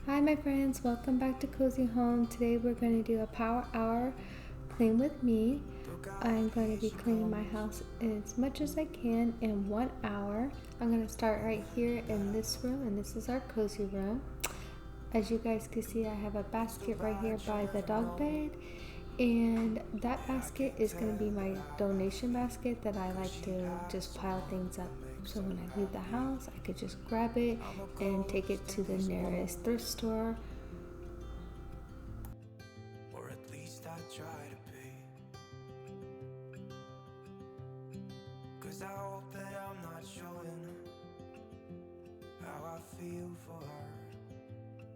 Hi my friends, welcome back to Cozy Home. Today we're going to do a power hour clean with me. I'm going to be cleaning my house as much as I can in 1 hour. I'm going to start right here in this room, and this is our cozy room. As you guys can see, I have a basket right here by the dog bed, and that basket is going to be my donation basket that I like to just pile things up. So when I leave the house, I could just grab it and take it to the nearest thrift store. Or at least I try to be. 'Cause I hope that I'm not showing how I feel for her,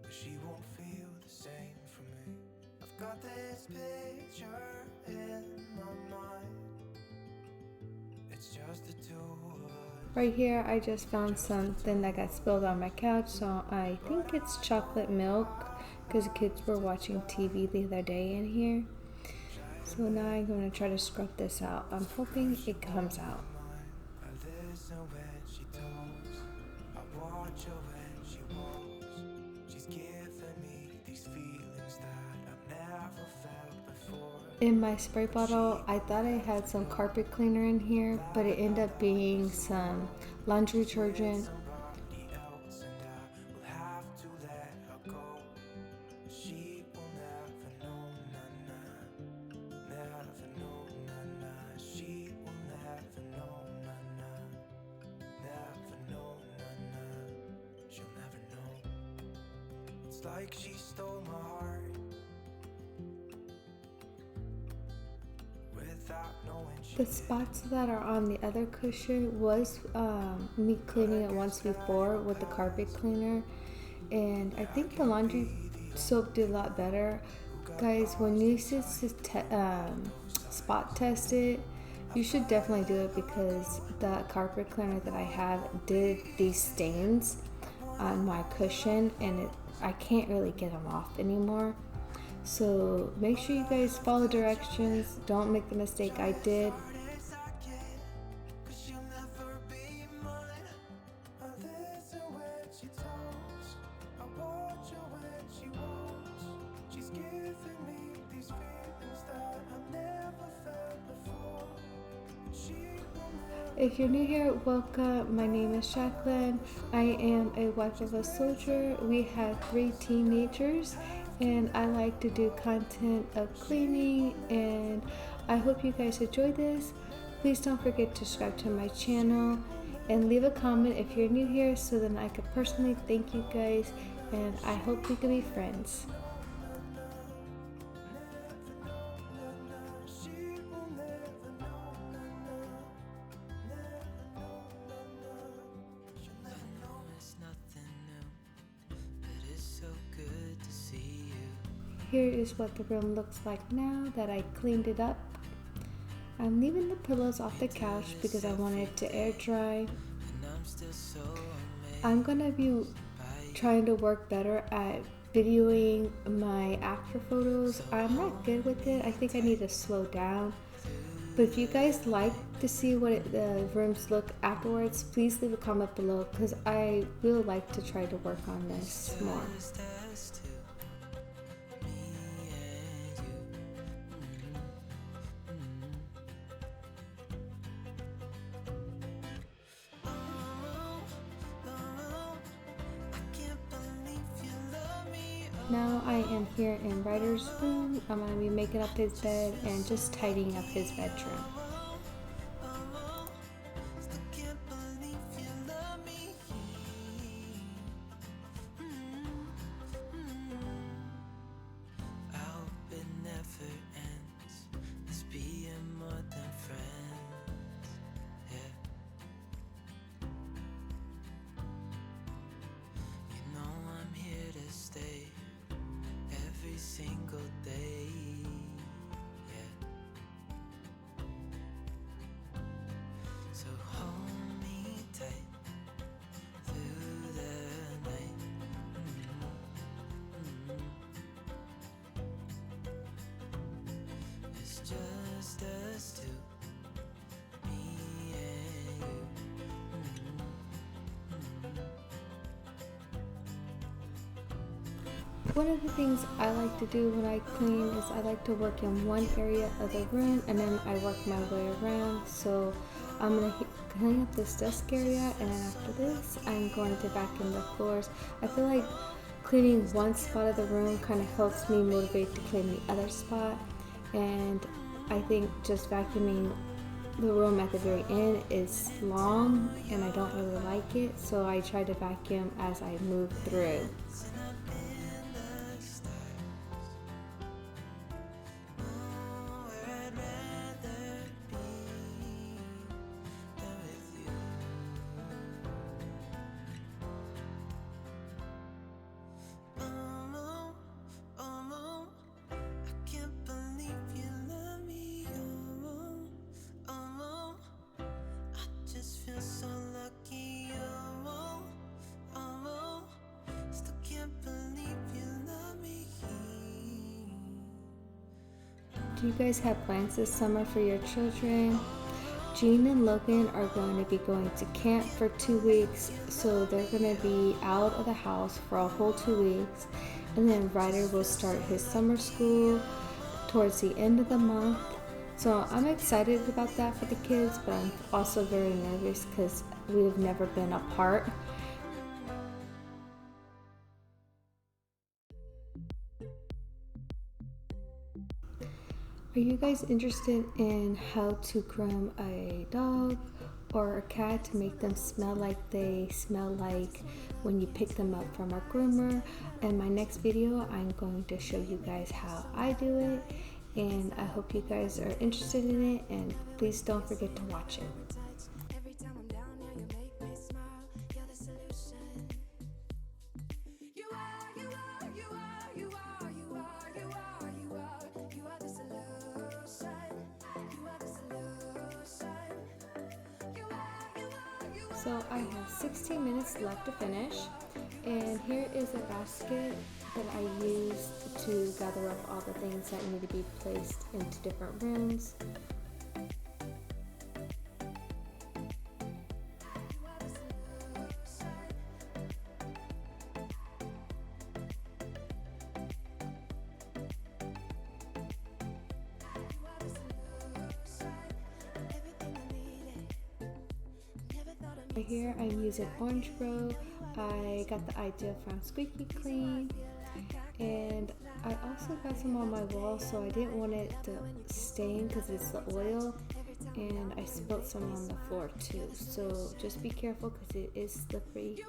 but she won't feel the same for me. I've got this picture in my mind. It's just the two of us. Right here, I just found something that got spilled on my couch, so I think it's chocolate milk because the kids were watching TV the other day in here. So now I'm going to try to scrub this out. I'm hoping it comes out. I listen when she talks, I watch her when she walks. She's giving me these feelings that I've never felt before. In my spray bottle, I thought I had some carpet cleaner in here, but it ended up being some laundry detergent. Somebody else, and I will have to let her go. She will never know, never know, she will never know, never know, she'll never know. It's like she stole my heart without knowing she The spots that are on the other cushion was me cleaning it once before with the carpet cleaner, and I think the laundry soap did a lot better. Guys, when you spot test it, you should definitely do it because the carpet cleaner that I have did these stains on my cushion, and I can't really get them off anymore. So make sure you guys follow directions. Don't make the mistake I did. If you're new here, welcome. My name is Jacqueline. I am a wife of a soldier. We have 3 teenagers, and I like to do content of cleaning, and I hope you guys enjoy this. Please don't forget to subscribe to my channel and leave a comment if you're new here so then I could personally thank you guys, and I hope we can be friends. Here is what the room looks like now that I cleaned it up. I'm leaving the pillows off the couch because I want it to air dry. I'm gonna be trying to work better at videoing my after photos. I'm not good with it. I think I need to slow down. But if you guys like to see what the rooms look afterwards, please leave a comment below because I will like to try to work on this more. Now I am here in Ryder's room. I'm going to be making up his bed and just tidying up his bedroom. Single day, yeah. So hold me tight through the night. It's just us two, me and you. One of the things I like to do when I clean is I like to work in one area of the room and then I work my way around. So I'm going to clean up this desk area, and then after this I'm going to vacuum the floors. I feel like cleaning one spot of the room kind of helps me motivate to clean the other spot, and I think just vacuuming the room at the very end is long and I don't really like it, so I try to vacuum as I move through. Do you guys have plans this summer for your children? Jean and Logan are going to be going to camp for 2 weeks, so they're going to be out of the house for a whole 2 weeks. And then Ryder will start his summer school towards the end of the month. So I'm excited about that for the kids, but I'm also very nervous because we've never been apart. Are you guys interested in how to groom a dog or a cat to make them smell like they smell like when you pick them up from a groomer? In my next video, I'm going to show you guys how I do it, and I hope you guys are interested in it, and please don't forget to watch it. So I have 16 minutes left to finish, and here is a basket that I used to gather up all the things that need to be placed into different rooms. Here I'm using Orange Bro. I got the idea from Squeaky Clean, and I also got some on my wall, so I didn't want it to stain because it's the oil, and I spilled some on the floor too, so just be careful because it is slippery.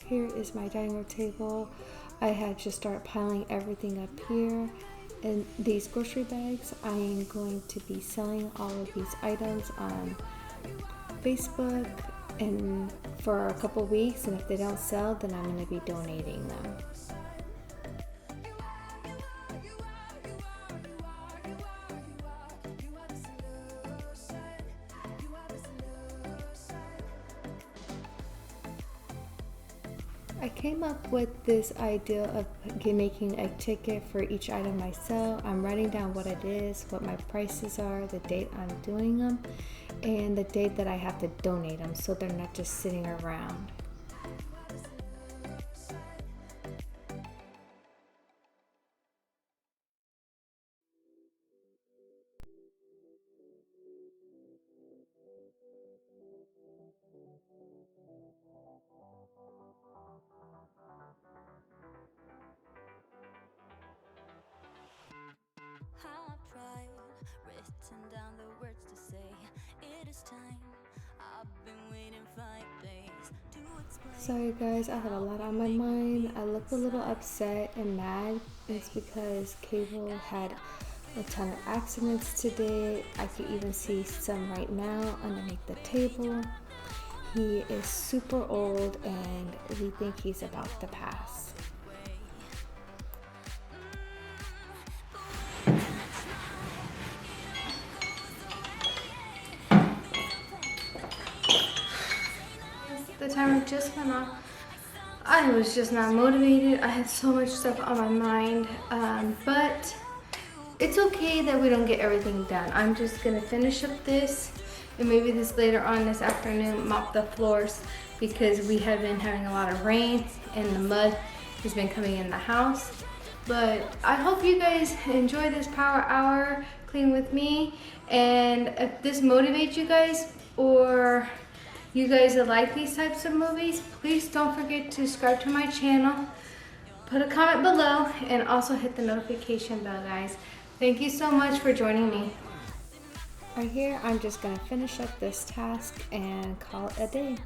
Here is my dining room table. I have just started piling everything up here. In these grocery bags, I am going to be selling all of these items on Facebook and for a couple weeks, and if they don't sell, then I'm going to be donating them. I came up with this idea of making a ticket for each item I sell. I'm writing down what it is, what my prices are, the date I'm doing them, and the date that I have to donate them, so they're not just sitting around. Written down the words to say, it is time. I've been waiting 5 days to explain. Sorry guys, I have a lot on my mind. I look a little upset and mad. It's because Cable had a ton of accidents today. I could even see some right now underneath the table. He is super old and we think he's about to pass. The timer just went off. I was just not motivated. I had so much stuff on my mind, but it's okay that we don't get everything done. I'm just gonna finish up this and maybe this later on this afternoon, mop the floors because we have been having a lot of rain and the mud has been coming in the house. But I hope you guys enjoy this power hour clean with me, and if this motivates you guys or you guys that like these types of movies, please don't forget to subscribe to my channel, put a comment below, and also hit the notification bell, guys. Thank you so much for joining me. Right here, I'm just gonna finish up this task and call it a day.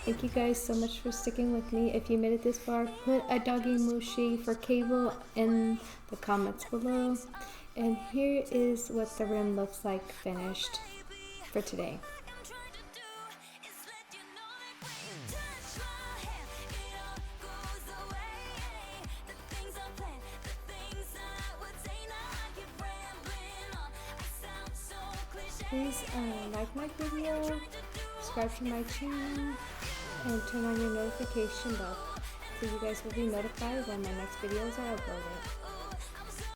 Thank you guys so much for sticking with me. If you made it this far, put a doggy mushi for cable in the comments below. And here is what the rim looks like finished for today. Please like my video, subscribe to my channel, and turn on your notification bell so you guys will be notified when my next videos are uploaded.